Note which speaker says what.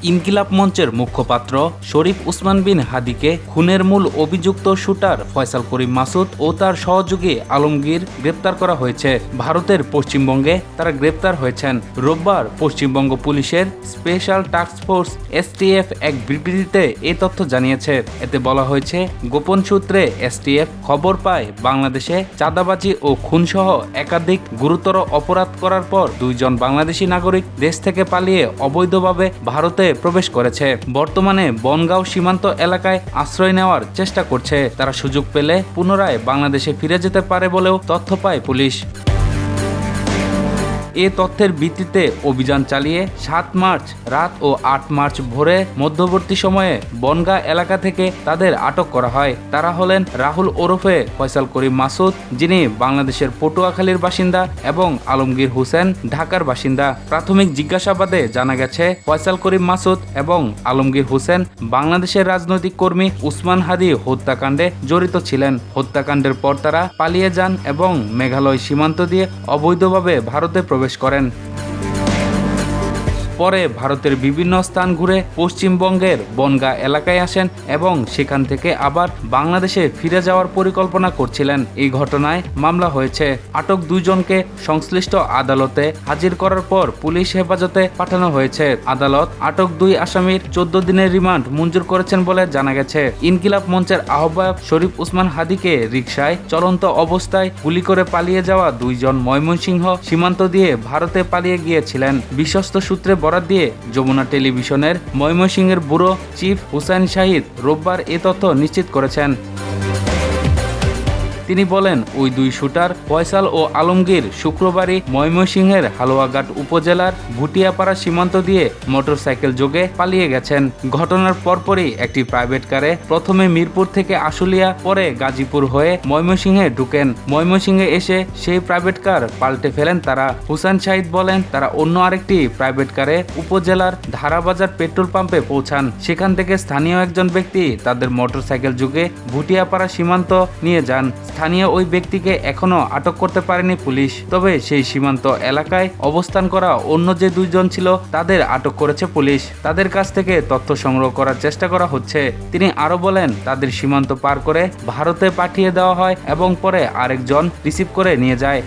Speaker 1: ইনকিলাব মঞ্চের মুখপাত্র শরীফ উসমান বিন হাদিকে খুনের মূল অভিযুক্ত শুটার ফয়সাল করিম মাসুদ ও তার সহযোগী আলমগীর গ্রেপ্তার করা হয়েছে। ভারতের পশ্চিমবঙ্গে তারা গ্রেপ্তার হয়েছেন। রোববার পশ্চিমবঙ্গ পুলিশের স্পেশাল টাস্ক ফোর্স এসটিএফ এক বিবৃতিতে এই তথ্য জানিয়েছে। এতে বলা হয়েছে, গোপন সূত্রে এসটিএফ খবর পায় বাংলাদেশে চাঁদাবাজি ও খুনসহ একাধিক গুরুতর অপরাধ করার পর দুইজন বাংলাদেশি নাগরিক দেশ থেকে পালিয়ে অবৈধভাবে ভারতে প্রবেশ করেছে। বর্তমানে বনগাঁও সীমান্ত এলাকায় আশ্রয় নেওয়ার চেষ্টা করছে। তারা সুযোগ পেলে পুনরায় বাংলাদেশে ফিরে যেতে পারে বলেও তথ্য পায় পুলিশ। এ তথ্যের ভিত্তিতে অভিযান চালিয়ে 7 মার্চ রাত ও 8 মার্চ ভোরে মধ্যবর্তী সময়ে বনগাঁ এলাকা থেকে তাদের আটক করা হয়। তারা হলেন রাহুল ওরফে ফয়সাল করিম মাসুদ, যিনি বাংলাদেশের পটুয়াখালীর বাসিন্দা, এবং আলমগীর হোসেন, ঢাকার বাসিন্দা। প্রাথমিক জিজ্ঞাসাবাদে জানা গেছে, ফয়সাল করিম মাসুদ এবং আলমগীর হোসেন বাংলাদেশের রাজনৈতিক কর্মী উসমান হাদি হত্যাকাণ্ডে জড়িত ছিলেন। হত্যাকাণ্ডের পর তারা পালিয়ে যান এবং মেঘালয় সীমান্ত দিয়ে অবৈধভাবে ভারতে প্রবেশ করেন। পরে ভারতের বিভিন্ন স্থান ঘুরে পশ্চিমবঙ্গের বনগাঁ এলাকায় আসেন এবং সেখান থেকে আবার বাংলাদেশে ফিরে যাওয়ার পরিকল্পনা করছিলেন। এই ঘটনায় মামলা হয়েছে। আটক দুইজনকে সংশ্লিষ্ট আদালতে হাজির করার পর পুলিশ হেফাজতে পাঠানো হয়েছে। আদালত আটক দুই আসামির 14 দিনের রিমান্ড মঞ্জুর করেছেন বলে জানা গেছে। ইনকিলাব মঞ্চের আহ্বায়ক শরীফ উসমান হাদিকে রিকশায় চলন্ত অবস্থায় গুলি করে পালিয়ে যাওয়া দুইজন ময়মনসিংহ সীমান্ত দিয়ে ভারতে পালিয়ে গিয়েছিলেন। বিশ্বস্ত সূত্রে বরাত দিয়ে যমুনা টেলিভিশনের ময়মনসিংহের ব্যুরো চিফ হুসাইন শাহিদ রোববার এ তথ্য নিশ্চিত করেছেন। তিনি বলেন, ওই দুই শুটার ফয়সাল ও আলমগীর শুক্রবারই ময়মনসিংহের হালুয়াঘাট উপজেলার ভুটিয়াপাড়া সীমান্ত দিয়ে মোটরসাইকেল যোগে পালিয়ে গেছেন। ঘটনার পরপরই একটি প্রাইভেট কারে প্রথমে মিরপুর থেকে আশুলিয়া, পরে গাজীপুর হয়ে ময়মনসিংহে ঢুকেন। ময়মনসিংহে এসে সেই প্রাইভেট কার পাল্টে ফেলেন তারা। হুসাইন শাহিদ বলেন, তারা অন্য আরেকটি প্রাইভেট কারে উপজেলার ধারাবাজার পেট্রোল পাম্পে পৌঁছান। সেখান থেকে স্থানীয় একজন ব্যক্তি তাদের মোটরসাইকেল যোগে ভুটিয়াপাড়া সীমান্ত নিয়ে যান। স্থানীয় ওই ব্যক্তিকে এখনো আটক করতে পারেনি পুলিশ। তবে সেই সীমান্ত এলাকায় অবস্থান করা অন্য যে দুইজন ছিল তাদের আটক করেছে পুলিশ। তাদের কাছ থেকে তথ্য সংগ্রহ করার চেষ্টা করা হচ্ছে। তিনি আরো বলেন, তাদের সীমান্ত পার করে ভারতে পাঠিয়ে দেওয়া হয় এবং পরে আরেকজন রিসিভ করে নিয়ে যায়।